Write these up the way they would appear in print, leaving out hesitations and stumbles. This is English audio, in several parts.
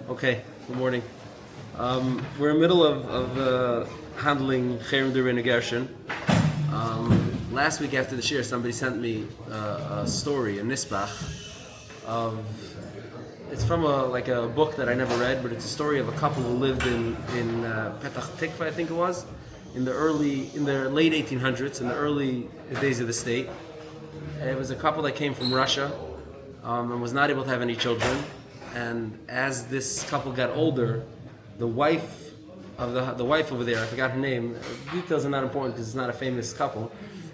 Okay, good morning. We're in the middle of handling Cherem Rabbeinu Gershom. Last week after the shir, somebody sent me a story, a nisbach, of. It's from a book that I never read, but it's a story of a couple who lived in Petach Tikva, I think it was, in the late 1800s, in the early days of the state. And it was a couple that came from Russia and was not able to have any children. And as this couple got older, the wife over there, I forgot her name. Details are not important because it's not a famous couple,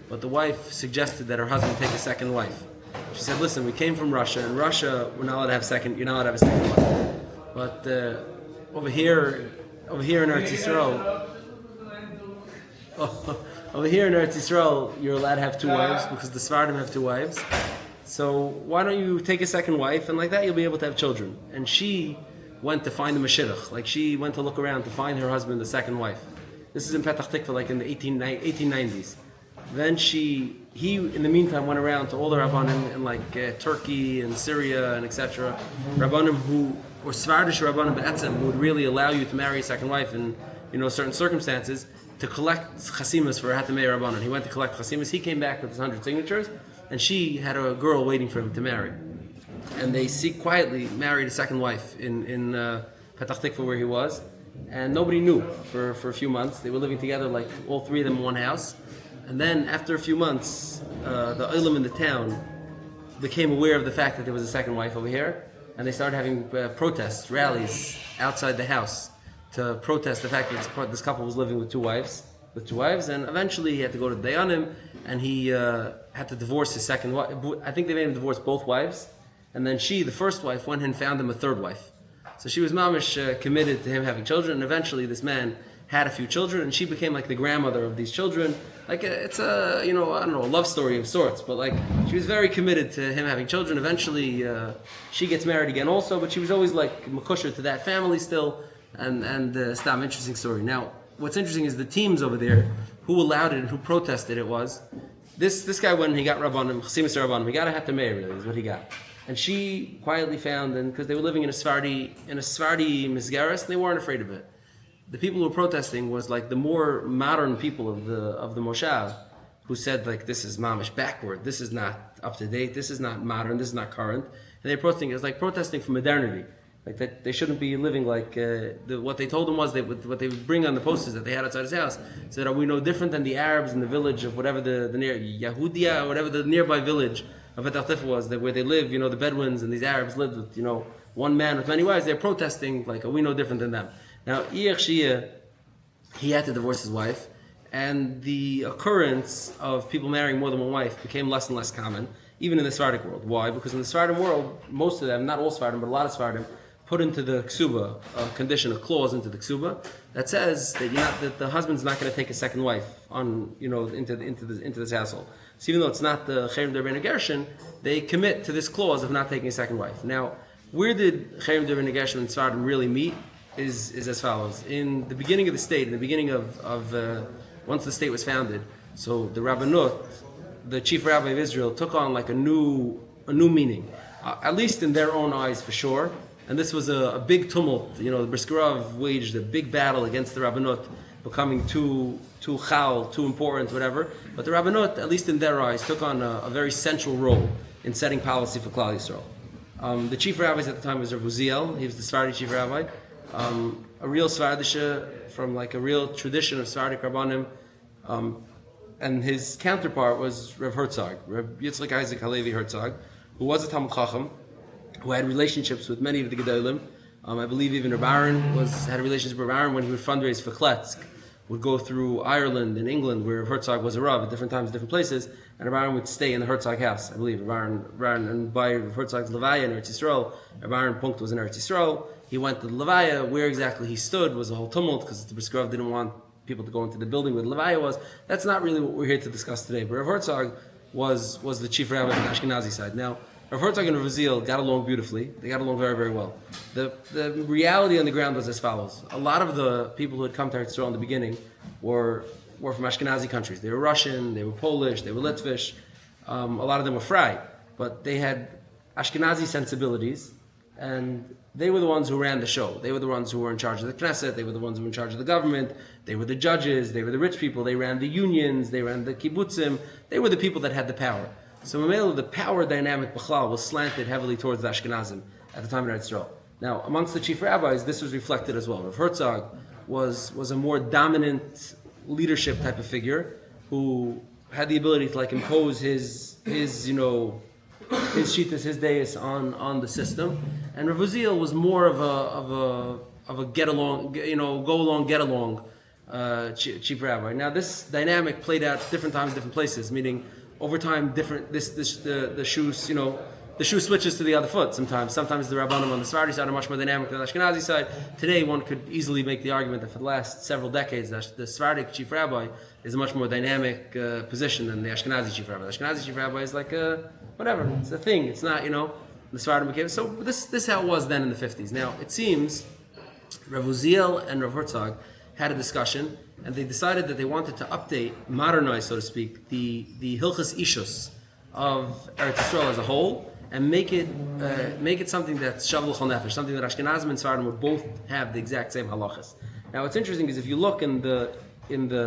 but the wife suggested that her husband take a second wife. She said, "Listen, we came from Russia. In Russia, we're not allowed to have you're not allowed to have a second wife. But over here in Eretz Yisrael, you're allowed to have two wives because the Sephardim have two wives. So why don't you take a second wife, and like that you'll be able to have children." And she went to find the Mashiach. Like she went to look around to find her husband, the second wife. This is in Petach Tikva, like in the 1890s. Then he in the meantime went around to all the Rabbanim in Turkey and Syria and etc. Rabbanim who were Sephardish Rabbanim Be'etzem, who would really allow you to marry a second wife in certain circumstances, to collect chasimas for Hatamei Rabbanim. He went to collect chasimas. He came back with his 100 signatures, and she had a girl waiting for him to marry. And they quietly married a second wife in Petach Tikva where he was, and nobody knew for a few months. They were living together, like all three of them in one house. And then after a few months, the olim in the town became aware of the fact that there was a second wife over here, and they started having protests, rallies outside the house to protest the fact that this couple was living with two wives, and eventually he had to go to Dayanim, and he had to divorce his second wife. I think they made him divorce both wives, and then she, the first wife, went and found him a third wife. So she was mamish committed to him having children, and eventually this man had a few children, and she became like the grandmother of these children. It's a love story of sorts, but she was very committed to him having children. Eventually, she gets married again also, but she was always like makusher to that family still, and stam, interesting story. Now, what's interesting is the teams over there who allowed it and who protested it was this guy went and he got Rabbanim, Chasimis Rabbanim, he got a Hatamei really is what he got. And she quietly found, and because they were living in a Sephardi Misgaris, and they weren't afraid of it. The people who were protesting was like the more modern people of the Moshav, who said this is mamish backward, this is not up to date, this is not modern, this is not current. And they're protesting. It's like protesting for modernity, like that they shouldn't be living what they told them was what they would bring on the posters that they had outside his house. Said, "Are we no different than the Arabs in the village of whatever the near Yahudia, or whatever the nearby village of Petach Tikva was, where they live? The Bedouins and these Arabs lived with one man with many wives. They're protesting are we no different than them?" Now, he had to divorce his wife, and the occurrence of people marrying more than one wife became less and less common, even in the Sephardic world. Why? Because in the Sephardim world, most of them, not all Sephardim, but a lot of Sephardim, put into the ksuba a clause into the ksuba that says that the husband's not going to take a second wife into this household. So even though it's not the Cherem Rabbeinu Gershom, they commit to this clause of not taking a second wife. Now, where did Cherem Rabbeinu Gershom and Sephardim really meet? Is as follows. In the beginning of the state, in the beginning of once the state was founded, so the Rabbanut, the chief rabbi of Israel, took on a new meaning, at least in their own eyes for sure. And this was a big tumult. The Briskerov waged a big battle against the Rabbanut, becoming too chal, too important, whatever. But the Rabbanut, at least in their eyes, took on a very central role in setting policy for Klal Yisrael. The chief rabbis at the time was Rav Uziel. He was the Sephardi chief rabbi. A real Svardisha from a real tradition of Sephardic Rabbanim, and his counterpart was Rav Herzog, Rav Yitzchak Isaac Halevi Herzog, who was a Talmid Chacham, who had relationships with many of the Gedolim. I believe even Reb Aaron had a relationship with Reb Aaron when he would fundraise for Kletsk, would go through Ireland and England, where Herzog was a Rav at different times, different places, and Reb Aaron would stay in the Herzog house, I believe. Reb Aaron and by Herzog's Levaya in Eretz Yisrael, Reb Aaron Punkt was in Eretz Yisrael. He went to the Levaya. Where exactly he stood was a whole tumult because the Briskerov didn't want people to go into the building where the Levaya was. That's not really what we're here to discuss today. But Rav Herzog was the chief rabbi on the Ashkenazi side. Now, Rav Herzog and Rav Uziel got along beautifully. They got along very, very well. The reality on the ground was as follows. A lot of the people who had come to Eretz Yisrael in the beginning were from Ashkenazi countries. They were Russian, they were Polish, they were Litvish. A lot of them were Fry. But they had Ashkenazi sensibilities, And they were the ones who ran the show. They were the ones who were in charge of the Knesset. They were the ones who were in charge of the government. They were the judges. They were the rich people. They ran the unions. They ran the kibbutzim. They were the people that had the power. So the power dynamic b'chlal was slanted heavily towards the Ashkenazim at the time in Eretz Yisrael. Now, amongst the chief rabbis, this was reflected as well. Rav Herzog was a more dominant leadership type of figure who had the ability to impose his shittas, his deis on the system, and Rav Uziel was more of a get along, go along, get along chief rabbi. Now this dynamic played out different times, different places, meaning over time the shoe switches to the other foot sometimes. Sometimes the Rabbanim on the Sephardi side are much more dynamic than the Ashkenazi side. Today one could easily make the argument that for the last several decades the Sephardic chief rabbi is a much more dynamic position than the Ashkenazi chief rabbi. The Ashkenazi chief rabbi is like whatever, it's a thing, it's not, the Sephardim became, so this is how it was then in the 50s. Now it seems Rav Uziel and Rav Herzog had a discussion and they decided that they wanted to update, modernize so to speak, the Hilchas Ishus of Eretz Yisrael as a whole, and make it something that's Shav L'chol Nefesh, something that Ashkenazim and Sephardim would both have the exact same halachas. Now what's interesting is if you look in the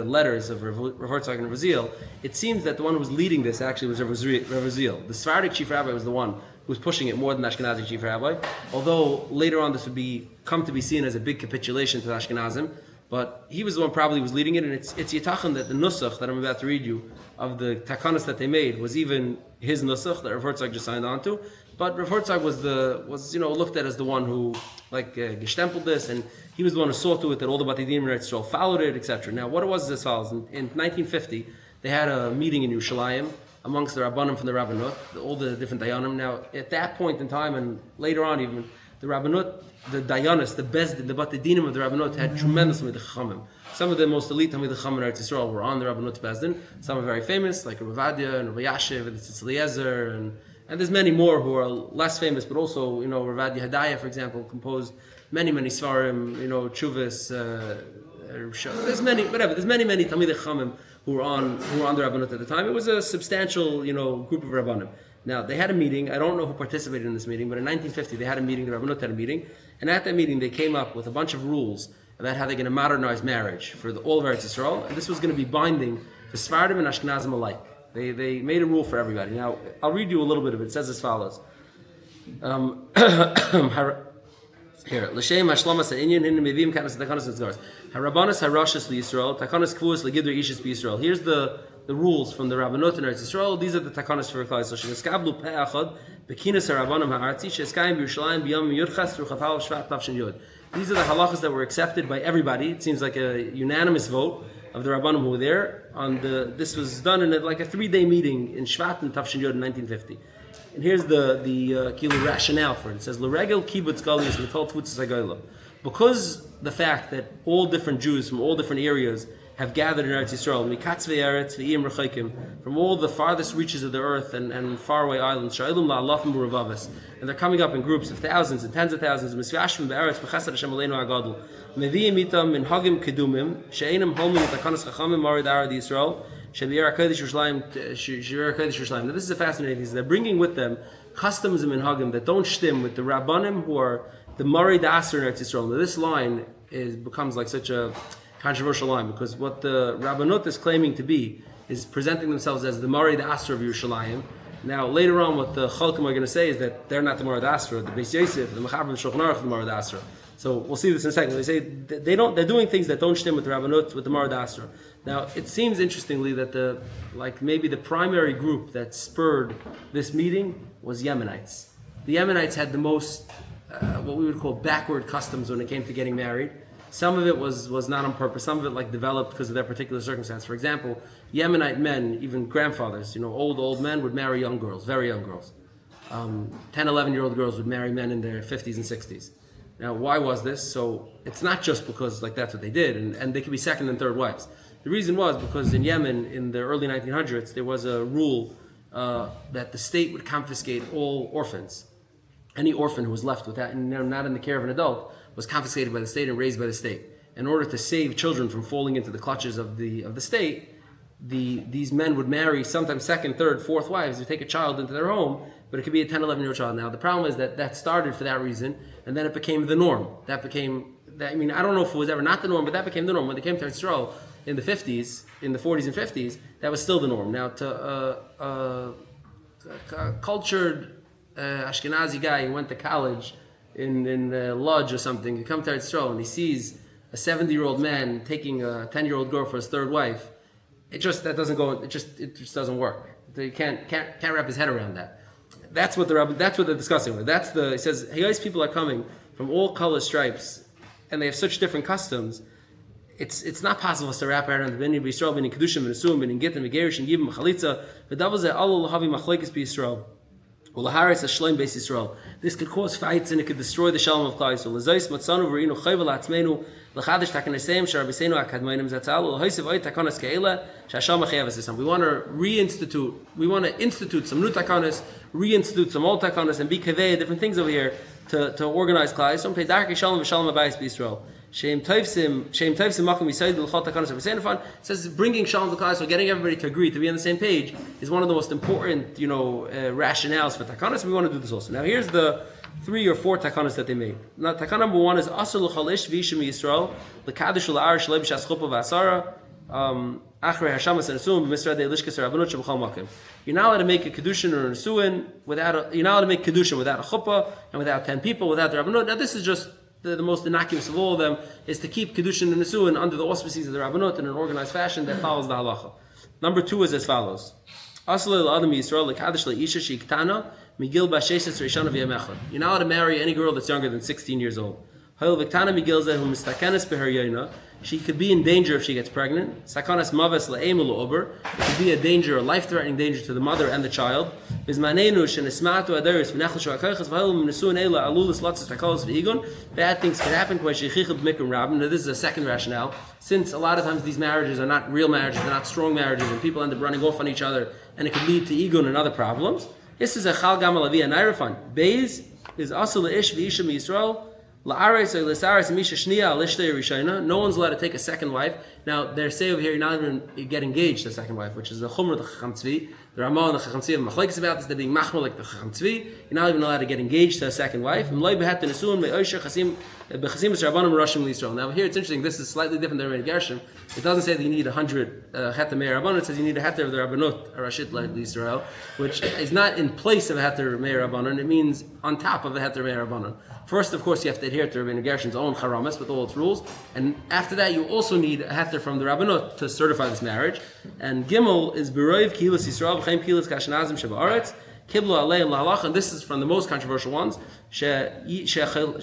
letters of Rav Herzog and Rav Uziel, it seems that the one who was leading this actually was Rav Uziel. The Sephardic chief rabbi was the one who was pushing it more than the Ashkenazi chief rabbi, although later on this would come to be seen as a big capitulation to the Ashkenazim, but he was the one probably was leading it, and it's Yitachan that the nusach that I'm about to read you of the takanas that they made was even his nusach that Rav Herzog just signed on to. But Rav Herzog was looked at as the one who gestempled this, and he was the one who saw to it that all the Bati Dinim in Eretz Yisrael followed it, etc. Now what it was is as follows. In 1950, they had a meeting in Yerushalayim amongst the Rabbanim from the Rabbanut, all the different Dayanim. Now at that point in time, and later on even, the Rabbanut, the Dayanis, the Bezdin, the Bati Dinim of the Rabbanut had tremendous Talmidei Chachamim. Some of the most elite Talmidei Chachamim in Eretz Yisrael were on the Rabbanut Bezdin. Some are very famous, like Rav Adia and Rabbi Yashiv and Tzitz Eliezer, and there's many more who are less famous, but also, Rav Adia Hadaya, for example, composed many Svarim, Chuvas, there's many Talmidei Chachamim who were on the Rabbanut at the time. It was a substantial, group of Rabbanim. Now, they had a meeting. I don't know who participated in this meeting, but in 1950 they had a meeting, the Rabbanut had a meeting, and at that meeting they came up with a bunch of rules about how they're going to modernize marriage for all of Eretz Yisrael, and this was going to be binding for Sephardim and Ashkenazim alike. They made a rule for everybody. Now, I'll read you a little bit of it. It says as follows. Here, l'shem hashlomas ha'inyan in mevim kanas takanas tzgars. Harabanas harashas liYisrael, takanas kvuas legidr ishis b'Yisrael. Here's the rules from the Rabbanot in Eretz Yisrael. These are the takanas for Klal Yisrael. Sheskablu pe'achad bekinas harabanim ha'artzi sheskayim b'Yerushalayim b'yom yudchas through chafal shvat tavshin yud. These are the halachas that were accepted by everybody. It seems like a unanimous vote of the Rabbanim who were there. This was done in a 3-day meeting in Shvat and Tavshin Yod in 1950. And here's the rationale for it. It says, L'regel kibbutz galus l'kol tfutzas ha'goyla. Because the fact that all different Jews from all different areas have gathered in Eretz Yisrael, mikatz ve'eretz ve'im rechakim, from all the farthest reaches of the earth and faraway islands, sha'ilum la'alafim u'ravavis, and they're coming up in groups of thousands and tens of thousands, misvashim be'eretz b'chesed Hashem aleinu ha'gadol, mevi'im itam min hagim kedumim, she'enim holmin etakanas chachamim marid arad Yisrael, she'bi'er HaKodesh Yerushalayim. Now this is a fascinating thing. They're bringing with them customs and minhagim that don't stem with the Rabbanim who are the marid aser in Eretz Yisrael. Now this line becomes like such a controversial line, because what the Rabbanut is claiming to be is presenting themselves as the Marid Asra of Yerushalayim. Now, later on, what the Chalkim are going to say is that they're not the Marid Asra, the Beis Yosef, the Mechaber and Shulchan Aruch, the Marid Asra. So we'll see this in a second. They say they're doing things that don't stem with the Rabbanut, with the Marid Asra. Now, it seems interestingly that maybe the primary group that spurred this meeting was Yemenites. The Yemenites had the most, what we would call backward customs when it came to getting married. Some of it was not on purpose. Some of it developed because of their particular circumstance. For example, Yemenite men, even grandfathers, old men would marry young girls, very young girls. 10, 11-year-old girls would marry men in their 50s and 60s. Now, why was this? So it's not just because that's what they did, and they could be second and third wives. The reason was because in Yemen, in the early 1900s, there was a rule that the state would confiscate all orphans. Any orphan who was left without, and not in the care of an adult, was confiscated by the state and raised by the state. In order to save children from falling into the clutches of the state, these men would marry sometimes second, third, fourth wives. They take a child into their home, but it could be a 10, 11-year-old child. Now, the problem is that started for that reason, and then it became the norm. I don't know if it was ever not the norm, but that became the norm. When they came to Israel in the 50s, in the 40s and 50s, that was still the norm. Now, to a cultured Ashkenazi guy who went to college in Lodge or something, he comes to Israel and he sees a 70-year-old man taking a 10-year-old girl for his third wife. It just doesn't work. He can't wrap his head around that. That's what they're discussing with. He says, hey, people are coming from all colors, stripes, and they have such different customs. It's not possible for us to wrap around the B'nai B'Yisrael, B'nai Kedushim, B'nai Suim, B'nai Gittim, B'nai Gershom, Yibim, Chalitza, V'davazeh, Alul, Lahavi, Machlekes B'Yisrael. This could cause fights and it could destroy the shalom of Klal Yisrael. We want to institute some new takanas, reinstitute some old takanas, and be kaveh different things over here to organize Klal Yisrael. It says bringing shalom to Klal Yisrael, getting everybody to agree, to be on the same page, is one of the most important, rationales for takanas. We want to do this also. Now, here's the 3 or 4 takanas that they made. Now, takana number 1 is asur l'chalish v'ishim Yisrael l'kadosh l'arish leibishas chuppah v'asara achrei hashamas and nesum b'misra de lishkas rabbanut sheb'chol makom. You're not allowed to make a kedushin or a nesuin without you're not allowed to make kedushin without a chuppah and without 10 people, without the rabbanut. Now, this is just the most innocuous of all of them, is to keep kedushin and nesuin under the auspices of the rabbanut in an organized fashion that follows the halacha. Number 2 is as follows. Asur l'adam Yisrael l'kadosh le'isha she'iktana migil b'sheshes rishana v'yamechad. You're not allowed to marry any girl that's younger than 16 years old. She could be in danger if she gets pregnant. Sakanas maves la'em u'l'ober. It could be a danger, a life-threatening danger to the mother and the child. Bad things can happen. Now, this is a second rationale. Since a lot of times these marriages are not real marriages, they're not strong marriages, and people end up running off on each other, and it could lead to igun and other problems. This is a chal gam alavia nairafan. Beis is also leish v'isha Yisrael. No one's allowed to take a second wife. Now, they say over here, you're not even get engaged to a second wife, which is the chumrah of the Chacham Tzvi. The Ramah and the Chacham Tzvi have machlekes about this. They're being machmir like the Chacham Tzvi. You're not even allowed to get engaged to a second wife. Now, here it's interesting. This is slightly different than Rabbeinu Gershom. It doesn't say that you need 100 heter meir rabbanon. It says you need a heter of the rabbanot, Rashit Yisrael, which is not in place of a heter meir rabbanon. It means on top of a heter meir rabbanon. First, of course, you have to adhere to Rabbeinu Gershom's own charamas with all its rules, and after that, you also need a heter from the rabbanot to certify this marriage. And Gimel is beroiv kilas Yisrael v'chein kilas kashanazim sheba'aretz kiblu aleim la'halach, and this is from the most controversial ones. She mitzvahs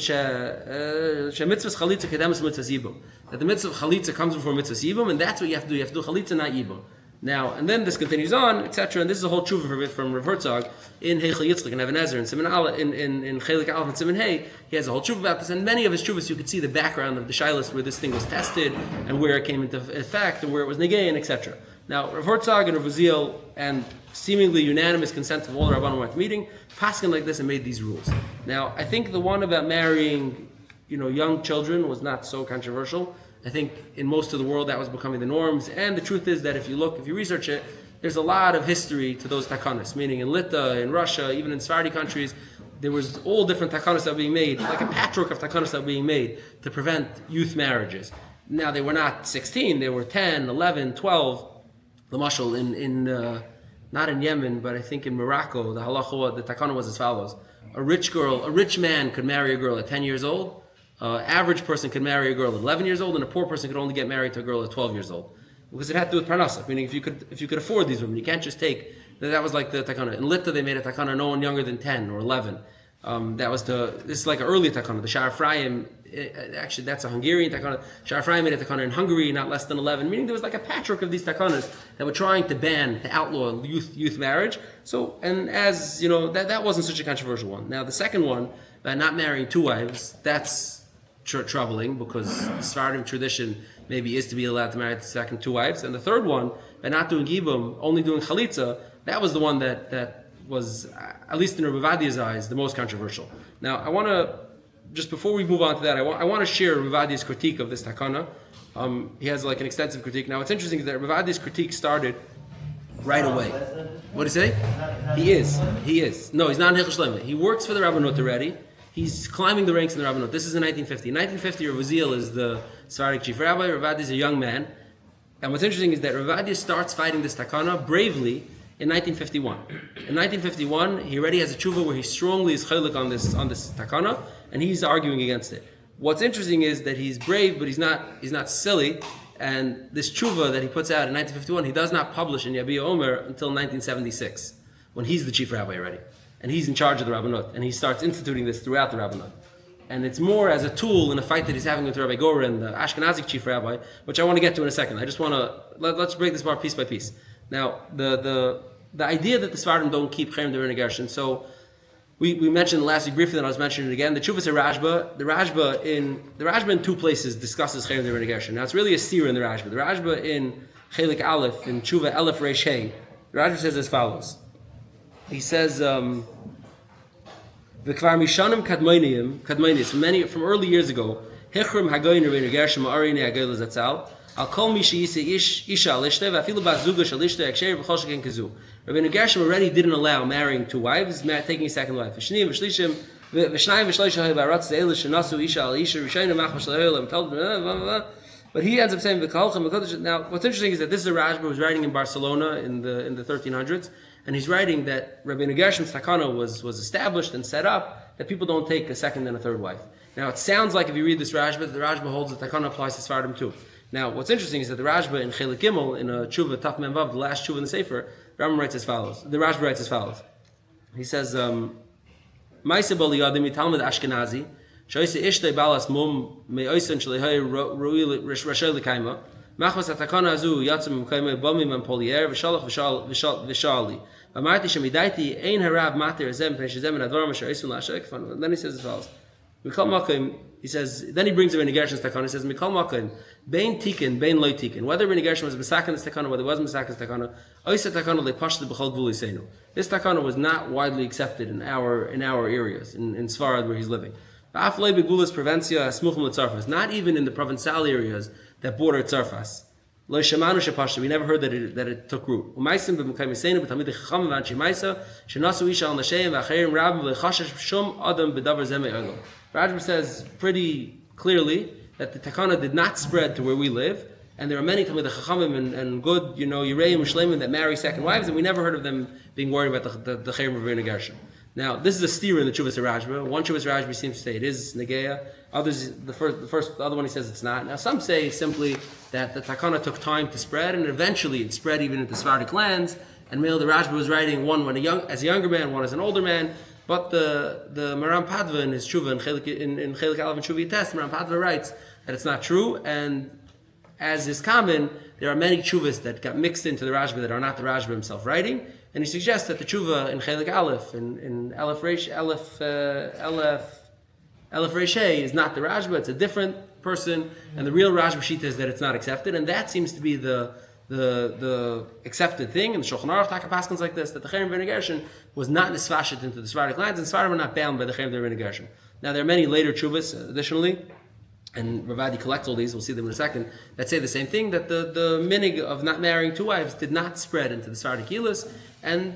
chalitza kedemus mitzvahs yibum. That the mitzvah of chalitza comes before mitzvahs yibum, and that's what you have to do. You have to do chalitza, not yibum. Now, and then this continues on, etc. And this is a whole tshuva from Rav Herzog in Heichel Yitzchak and Even Ezer and Siman Aleph in Chelik Aleph and Siman Hey. He has a whole tshuva about this, and many of his tshuvas you could see the background of the shilas where this thing was tested and where it came into effect and where it was negay and etc. Now, Rav Herzog and Rav Uziel and seemingly unanimous consent of all the Rabbanim went meeting, paskin like this and made these rules. Now, I think the one about marrying, young children was not so controversial. I think in most of the world that was becoming the norms, and the truth is that if you research it, there's a lot of history to those takanas, meaning in Litva, in Russia, even in Sephardi countries, there was all different takanas that were being made, like a patchwork of takanas that were being made to prevent youth marriages. Now, they were not 16, they were 10, 11, 12. The mashal in not in Yemen, but I think in Morocco, the halacha, the takana was as follows. A rich man could marry a girl at 10 years old. Average person could marry a girl at 11 years old, and a poor person could only get married to a girl at 12 years old, because it had to do with parnasa. Meaning, if you could afford these women, you can't just take. That was like the takana. In Litva, they made a takana no one younger than 10 or 11. This is like an early takana. The Sha'ar Ephraim, actually that's a Hungarian takana. Sha'ar Ephraim made a takana in Hungary, not less than 11. Meaning there was like a patchwork of these takanas that were trying to outlaw youth marriage. So, and as you know, that wasn't such a controversial one. Now the second one, not marrying 2 wives, that's troubling, because the Sephardim tradition maybe is to be allowed to marry the second 2 wives. And the third one, by not doing Yibum, only doing Chalitza, that was the one that was, at least in Rav Ovadiah's eyes, the most controversial. Now, I want to, just before we move on to that, I want to share Rav Ovadiah's critique of this takana. He has like an extensive critique. Now, what's interesting is that Rav Ovadiah's critique started right away. What do you say? He is. He is. No, he's not in Hilchos Shleima. He works for the Rabbanut already. He's climbing the ranks in the Rabbanut. This is in 1950. In 1950, Rav Uziel is the Sephardic chief rabbi. Rav is a young man. And what's interesting is that Rav starts fighting this takana bravely in 1951. In 1951, he already has a tshuva where he strongly is chaylik on this takana, and he's arguing against it. What's interesting is that he's brave, but he's not silly. And this tshuva that he puts out in 1951, he does not publish in Yabiya Omer until 1976, when he's the chief rabbi already. And he's in charge of the Rabbanut. And he starts instituting this throughout the Rabbanut. And it's more as a tool in a fight that he's having with Rabbi Goren, the Ashkenazic chief rabbi, which I want to get to in a second. I just want to, let's break this apart piece by piece. Now, the idea that the Sephardim don't keep Cherem Devar Gershom, so we mentioned last week briefly, and I was mentioning it again. The Chuvas Rashba, the Rashba in two places discusses Cherem Devar Gershom. Now it's really a seer in the Rashba. The Rashba in Chelik Aleph, in Chuva Aleph Reish Hey, the Rashba says as follows. He says, "V'kvar mishanim kadmonius from early years ago, Hechrem Hagoyin Rabbeinu Gershom Arini Hagoyin Zatzal." Al kol mi she'yisa isha lishte v'afilu bas zuga shalishte aksher b'chol sheken kazu. Rabbeinu Gershom already didn't allow marrying two wives, taking a second wife. V'shnayim v'shlishim v'shnayim ba'aratz ze'el shenasu isha al isha rishayim machmash le'olam. But he ends up saying v'kalchem. Now, what's interesting is that this is a Rashba who was writing in Barcelona in the 1300s, and he's writing that Rabbeinu Gershom's takana was established and set up that people don't take a second and a third wife. Now, it sounds like if you read this Rashba, the Rashba holds that takana applies to Sephardim too. Now, what's interesting is that the Rashba in Chelik Gimel, in a Tshuva Taf Mem Vav, the last Tshuva in the Sefer, the Rashba writes as follows. He says, "Ma'aseh bo liyadim mitalmid Ashkenazi, she'oiseh ishtei balas mum me'oisen shlehay ro'il rashel l'kaima, machmas hatakana azu yatzim m'kaima bomim and polier v'shalach v'shali. V'amarti shemidaiti ein harav mater ezem p'nei shezem and advarim asher oisun la'ashek." And then he says as follows. He says, then he brings Rabbeinu Gershom's takana. He says, "Mikol makom, bein tikin, bein loy tikin." Whether Rabbeinu Gershom was misaken this takana, whether it wasn't misaken this takana, oisa takana lepashta b'chol gvul yiseinu. This takana was not widely accepted in our areas, in Sfarad where he's living. Ba'af loy begulas provincia smuchim l'tzarfas. Not even in the provincial areas that border Tzarfas. Lo shemanu shepashta. We never heard that it took root. U'maisim b'mekayim yiseinu b'tamid chacham v'anchi maisa shenasu isha al nasheim v'acherim rabim v'chashash shum adam b'davar zemei olam. Rajba says pretty clearly that the takana did not spread to where we live, and there are many Talmidei Chachamim and good, Yireim and Shleimim that marry second wives, and we never heard of them being worried about the Cherem of Rabbeinu Gershom. Now, this is a steer in the Chuvas Rajba. One Chuvas Rajba seems to say it is Negeya. Others, the other one he says it's not. Now, some say simply that the takana took time to spread, and eventually it spread even into Sephardic lands. And the Rajba was writing one as a younger man, one as an older man. But the Maram Padva in his Tshuva, in Chelik Aleph and Tshuva Yites, Maram Padva writes that it's not true, and as is common, there are many Tshuvas that got mixed into the Rashba that are not the Rashba himself writing, and he suggests that the Tshuva in Chelik Aleph, in Aleph Reish is not the Rashba, it's a different person, and the real Rashba Shita is that it's not accepted, and that seems to be the accepted thing, and the Shulchan Aruch Taka Paskins like this, that the Cherem Rabbeinu Gershom was not nisfashet into the Sephardic lands, and Sephardim were not bound by the Cherem Rabbeinu Gershom. Now there are many later Tshuvas, additionally, and Ravadi collects all these, we'll see them in a second, that say the same thing, that the minig of not marrying two wives did not spread into the Sephardic Kilas, and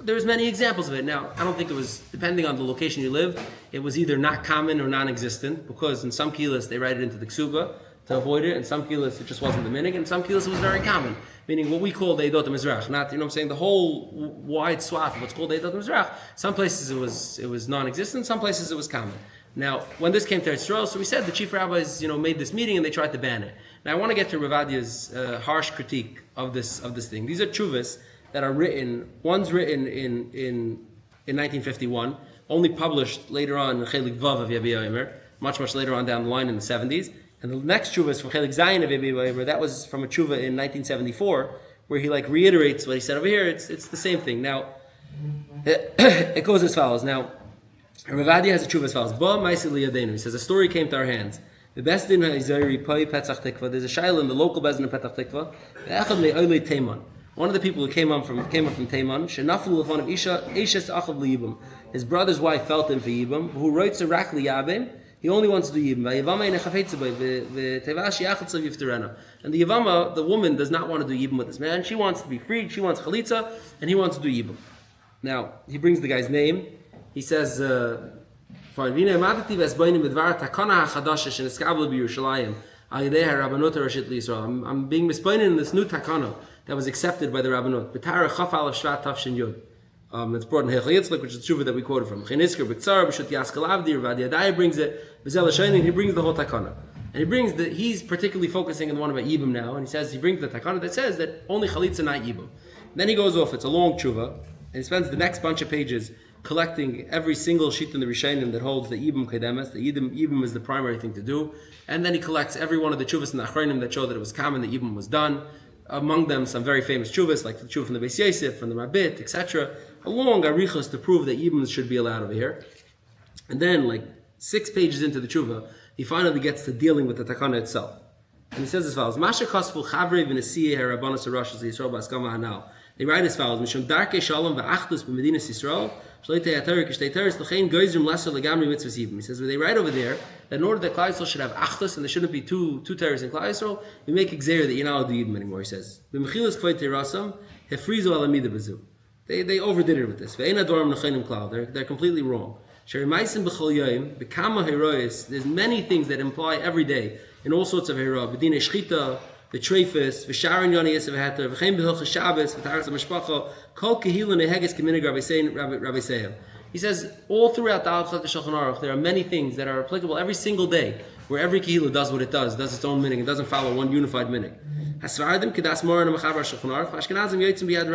there's many examples of it. Now, I don't think it was, depending on the location you lived, it was either not common or non-existent, because in some Kilas they write it into the Ksuba, to avoid it, and some kilos it just wasn't the minig, and some kilos it was very common, meaning what we call the Eidot HaMizrach, not, I'm saying, the whole wide swath of what's called the Eidot HaMizrach. Some places it was non-existent, some places it was common. Now, when this came to Yisrael, so we said the chief rabbis, made this meeting and they tried to ban it. Now, I want to get to Rav Adia's harsh critique of this thing. These are tshuvas that are written. One's written in 1951, only published later on in Chelik Vav of Yabiya Omer, much later on down the line in the 70s. And the next tshuva is from Chelik Zayin of Yabiya Omer. That was from a tshuva in 1974, where he reiterates what he said over here. It's the same thing. Now, it goes as follows. Now, Rav Adia has a tshuva as follows. Ba ma'aseh liyadenu. He says a story came to our hands. The best in Ha'izari Pai Petach Tikva. There's a shaila in the local bezin of Petach Tikva. Ve'echad me'olei Teiman. One of the people who came up from Teiman. She'naflu l'fanav isha eishes achav liyibam. His brother's wife felt him for yibam. Who writes a rak liyabim. He only wants to do Yibam. And the Yavama, the woman, does not want to do Yibam with this man. She wants to be freed. She wants Chalitza, and he wants to do Yibam. Now, he brings the guy's name. He says, I'm being mispointed in this new takana that was accepted by the Rabbanot. It's brought in Hechel Yitzchak, which is the tshuva that we quoted from. Brings it, he brings the whole takana. And he brings he's particularly focusing on the one about Yibam now, and he says he brings the takana that says that only Chalitza, not Yibam. Then he goes off, it's a long tshuva, and he spends the next bunch of pages collecting every single sheet in the Rishonim that holds the Yibam Kedemes, the Yibam is the primary thing to do, and then he collects every one of the tshuvas in the Achronim that show that it was common that Yibam was done, among them some very famous tshuvas, like the tshuva from the Beis Yosef, from the Rabbit, etc., a long arichos to prove that Yibam should be allowed over here. And then, like 6 pages into the tshuva, he finally gets to dealing with the takana itself. And he says as follows, Masha Kosful Chavrei v'Nesiyeh Harabanos Arashas Yisrael B'Askama Hanal. They write as follows, Mishum Darkei Shalom v'Achdus b'Medinas Yisrael, Shleitei HaTorah Kishtei Teres L'chein Goizrim Lesser Legamri Mitzvahs Yibam. He says, they write over there that in order that Klal Yisrael should have Achdus, and there shouldn't be two Teres in Klal Yisrael, we make Xer that you're not allowed to do Yibam anymore, he says. B'Mechilas Kvei Teirasam, Hefrizu Alamida B'Zu. They overdid it with this. They're completely wrong. There's many things that imply every day in all sorts of hera. B'dinei shchita, the treifus, v'sharon yoni yesav hater, v'chein b'hilchas Shabbos, v'taras ha'mashpacha, kol kehila neheges k'minig Rabbi Seim. He says all throughout the Alchat Shulchan Aruch there are many things that are applicable every single day, where every kehila does what it does its own minig, it doesn't follow one unified minig. Hasvardim kedas moran ha'machavar Shulchan Aruch, Ashkenazim yotzim b'yad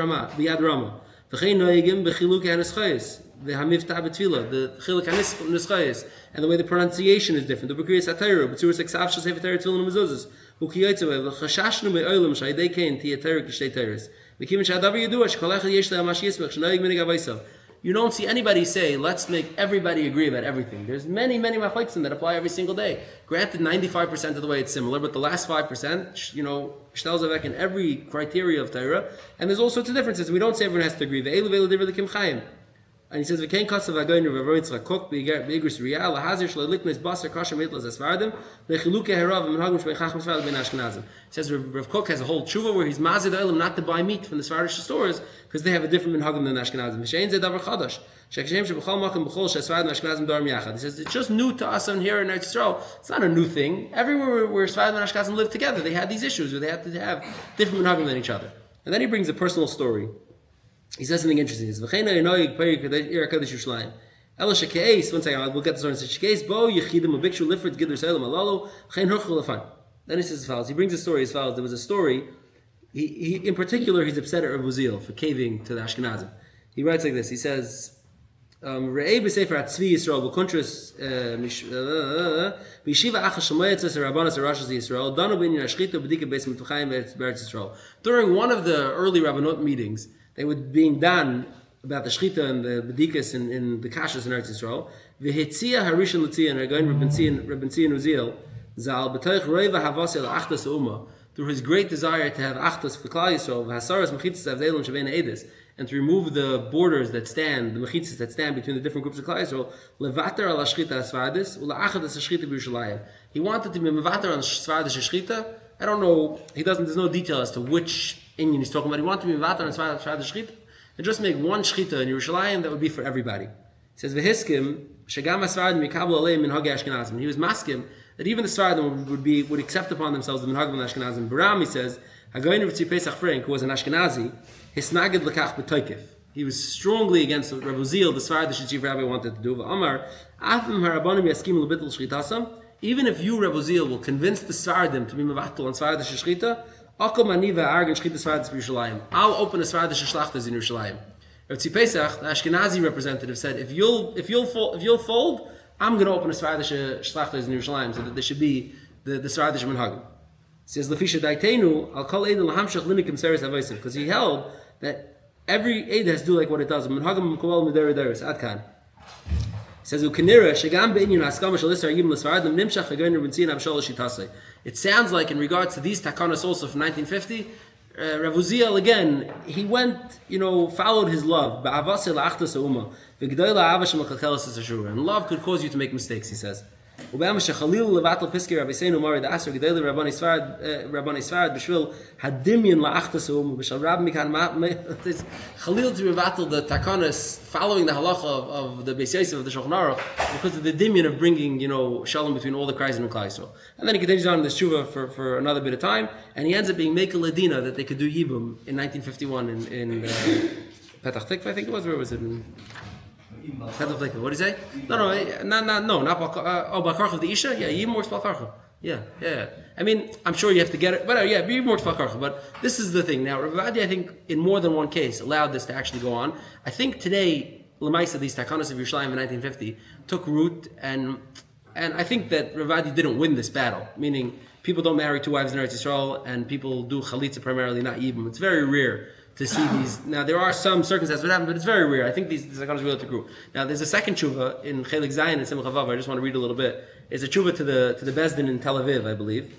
Rama. V'chein noigim b'chiluk ha'neschayis, v'hamivta b'tfila, the chiluk ha'neschayis, and the way the pronunciation is different. The b'kriyas ha'tayru, b'tzuras eksav shal sefer tayru tefillin u'mezuzas, v'kiyotzewe, v'chashashnu me'olam sh'aydei kein tiyeh tayru kishtei tayrus. V'kim sh'adavar yedua, sh'kol echad yesh le'amash yismech, sh'noig minig avaysav. You don't see anybody say, let's make everybody agree about everything. There's many machloksim that apply every single day. Granted, 95% of the way it's similar, but the last 5%, shtelzavek in every criteria of Torah, and there's all sorts of differences. We don't say everyone has to agree. And he says, "V'kein kasav agoyin v'avoyitzra kok b'igris riyah lahazir shlo liknes basar kasher meitlas Sephardim lechiluke herav v'menhagim shmei chacham Sephardim ben Ashkenazim." He says Rav Kook has a whole tshuva where he's mazid olam not to buy meat from the Sephardic stores because they have a different menhagim than Ashkenazim. V'shein zeh davar chadash shekashem shebechol makom b'chol sheSephardim Ashkenazim darim yachad. He says it's just new to us on here in Eretz Yisrael. It's not a new thing. Everywhere where Sephardim and Ashkenazim lived together, they had these issues where they had to have different menhagim than each other. And then he brings a personal story. He says something interesting. He says, one second, we'll get the story. Then he says as follows. He brings a story as follows. There was a story. He in particular, he's upset at Rav Uziel for caving to the Ashkenazim. He writes like this. He says, "Re'ei b'sefer Tzvi Yisrael b'kontras b'yeshiva achas shemoyetzes Rabbanos Arashas Yisrael danu b'inyan hashchita b'dika beis mitachayim b'Eretz Yisrael." During one of the early Rabbanot meetings, they were being done about the shchita and the b'dikas in the kashas in Eretz Yisrael. V'hitzia harishon l'tzia and Rabbein Tzion Uziel zal b'toich roiva havasel achdas u'uma, through his great desire to have achdas for Klal Yisrael v'hasaras mechitzas avdelim shebein edis, and to remove the borders that stand, the mechitzas that stand between the different groups of Klal Yisrael, levater al shchita asvardis u'la'achad as shchita b'Yerushalayim. He wanted to be mevater on svardish shchita. I don't know. There's no detail as to which Indian he's talking about. He wanted to be mevater on svardish shchita and just make one shchita in Yerushalayim that would be for everybody. He says v'hiskim shegam asvardim yikabel aleim min hagei Ashkenazim. He was maskim that even the Sephardim would accept upon themselves the minhagim of Ashkenazim. Baram, he says, Hagoyin of Tzvi Pesach Frank, who was an Ashkenazi, hisnagid lekach b'toikif. He was strongly against Rav Uziel, the Sephardic chief rabbi, wanted to do. V'amar, afim harabanim yaskim l'bitl shchitasam. Even if you, Rav Uziel, will convince the Sephardim to be mevatel on Sephardic shchita, akom aniva argan shchita Sephardic b'Yerushalayim. I'll open a Sephardic shlachtas in Yerushalayim. Rav Tzvi Pesach, the Ashkenazi representative, said, if you'll fold, I'm going to open a Sephardic shlachtas in Yerushalayim so that there should be the Sephardic minhagim. Says Lefisha Daitenu, I'll call Eid Lahamshach Linikim Seres Havaisim, because he held that every Eid has to do like what it does. Minhagim Mukawal Midera Deris Adkan. He says Ukanira Shagam Be'inyan Haskama Shalisar Yibim L'Sfaradim Nimshach Hagoyin Rabintzin Abshol Shitasei. It sounds like in regards to these takanas also from 1950, Rav Uziel again, he went, followed his love. And love could cause you to make mistakes, he says. ובאמת שחליל לבטל פסקי רבי סיינו מורי דאסר גדלי רבני ספרד בשביל הדמיון לאחתסום בשביל רב מכאן Khalil to rebattle the takanas following the halacha of the Beis Yosef of the Shulchan Aruch because of the dimion of bringing shalom between all the Kreisen and Klal Yisrael. And then he continues on in this tshuva for another bit of time, and he ends up being Mekel Ladina that they could do Yibum in 1951 in Petach Tikva, I think it was. Where was it? What did he say? No, not Balkarcha of the Isha. Yeah, Yibum works Balkarcha. Yeah. I mean, I'm sure you have to get it, but Yibum works Balkarcha. But this is the thing. Now, Rabbi Adi, I think, in more than one case, allowed this to actually go on. I think today, Lamaisa, these Takanas of Yerushalayim in 1950, took root, and I think that Rabbi Adi didn't win this battle. Meaning, people don't marry two wives in Eretz Yisrael, and people do Chalitza primarily, not Yibum. It's very rare to see these. Now, there are some circumstances that happen, but it's very rare. I think these Takanas really took root. Now, there's a second tshuva in Chelik Zayin and Simcha Vav. I just want to read a little bit. It's a tshuva to the Bezdin in Tel Aviv, I believe.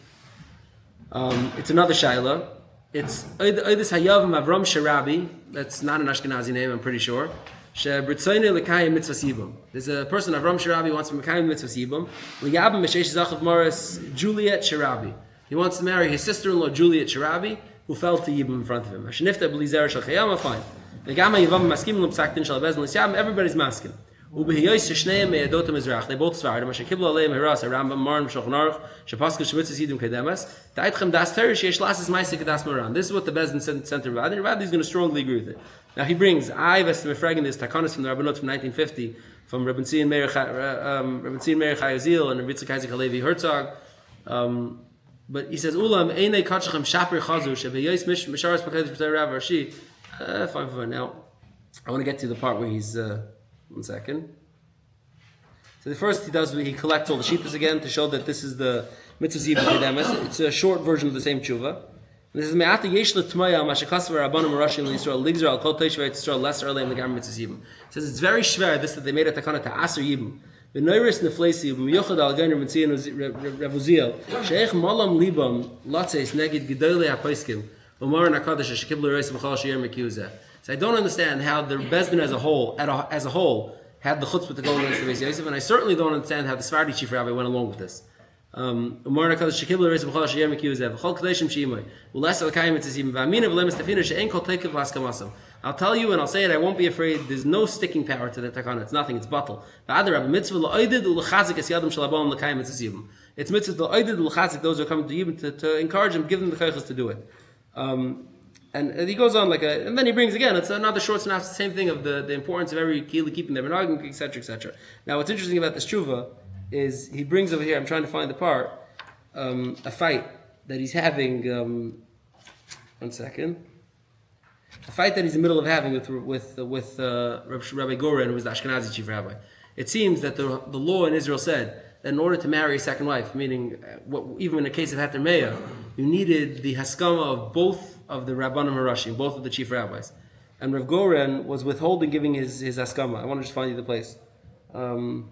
It's another shaila. It's Oidis Hayav Avram Sharabi. That's not an Ashkenazi name, I'm pretty sure. Shebritzayne Lekayim Mitzvah Sibum. There's a person, Avram Sharabi, wants to Mekayim Mitzvah Sibum. Liyabim Meshesh Zachav Morris Juliet Sharabi. He wants to marry his sister-in-law Juliet Sharabi, who fell to Yibum in front of him. Hashnifta Belizer Shal Chayama, fine. Everybody's masking. They both Sephardim. This is what the Bezdin sent to Rabbi. Rabbi is going to strongly agree with it. Now he brings this Takanas from the Rabbanot from 1950, from Rabbi Tzin Meir Chayazil and Rabbi Yitzchak Isaac Halevi Herzog. But he says, Ulam einei kachachem shaper chazu shebeyois misharas pakadosh b'tei Rav Rashi. Fine. Now, I want to get to the part where he's. One second. So the first he collects all the shittas again to show that this is the mitzvah zibur kedemes. It's a short version of the same tshuva. This is me'ata yesh l'tmaya mashakasav rabbanim rashim l'Yisrael ligzer al kol teishvei Yisrael lesser aleim l'gam mitzvah zibur. It says it's very shver this that they made a takana to aser yibum. V'noiris neflesi v'miyochad al gainer mitzian revuziel sheich malam libam latzeis neged gedolei hapaiskim v'maran hakadosh shekiblu reis v'chal sheyer mekiyuzeh. So I don't understand how the Bezdin as a whole had the chutzpah to go against the Beis Yosef, and I certainly don't understand how the Sephardi chief rabbi went along with this. I'll tell you and I'll say it, I won't be afraid. There's no sticking power to the takana. It's nothing, it's batal. It's mitzvah those who are coming to Yibum to encourage them, give them the koiches to do it. And he goes on and then he brings again, it's another short synopsis, the same thing of the importance of every kili keeping their benagim, etc., etc. Now, what's interesting about this tshuva is he brings over here, I'm trying to find the part, a fight that he's having, one second, a fight that he's in the middle of having with Rabbi Goren, who was the Ashkenazi chief rabbi. It seems that the law in Israel said that in order to marry a second wife, meaning even in a case of Heter Meah, you needed the haskama of both of the Rabbanim Harashim, both of the chief rabbis. And Rav Goren was withholding giving his haskama. I want to just find you the place. I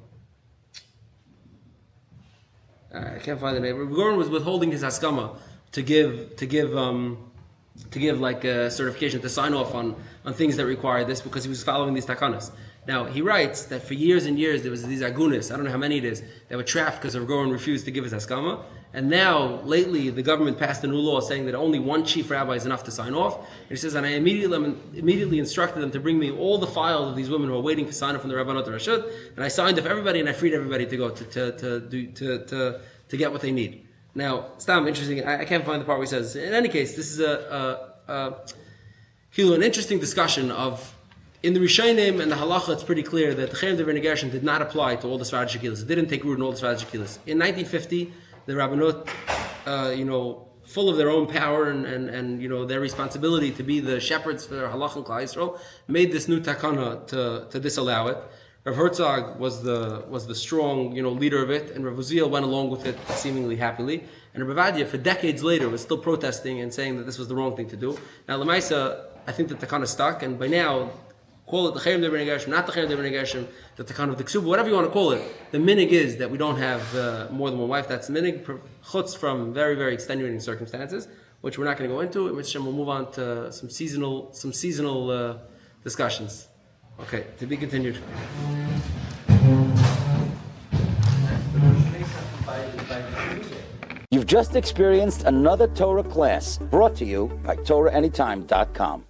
can't find the name. Rav Goren was withholding his haskama to give like a certification, to sign off on things that required this because he was following these takanas. Now, he writes that for years and years there was these agunis, I don't know how many it is, that were trapped because Rav Goren refused to give his haskama. And now, lately, the government passed a new law saying that only one chief rabbi is enough to sign off. And he says, and I immediately instructed them to bring me all the files of these women who are waiting for sign off from the Rabbanot Rashut, and I signed off everybody and I freed everybody to go to get what they need. Now, Stam, interesting, I can't find the part where he says, in any case, this is an interesting discussion of, in the Rishonim and the Halacha, it's pretty clear that the Chayim Devin Gershom did not apply to all the Sephardic Shekilas. It didn't take root in all the Sephardic Shekilas. In 1950, the Rabbanot, full of their own power and their responsibility to be the shepherds for their Halach and Klal Yisrael, made this new takana to disallow it. Rav Herzog was the strong leader of it, and Rav Uziel went along with it seemingly happily. And Rav Avadia, for decades later, was still protesting and saying that this was the wrong thing to do. Now, Lamaisa, I think the takana stuck, and by now, call it the Chayim Devin Gershom, not the Chayim Devin Gershom, the Takan of the Ksuba, whatever you want to call it. The minig is that we don't have more than one wife. That's the minig, chutz from very, very extenuating circumstances, which we're not going to go into. In which we'll move on to some seasonal discussions. Okay, to be continued. You've just experienced another Torah class brought to you by TorahAnytime.com.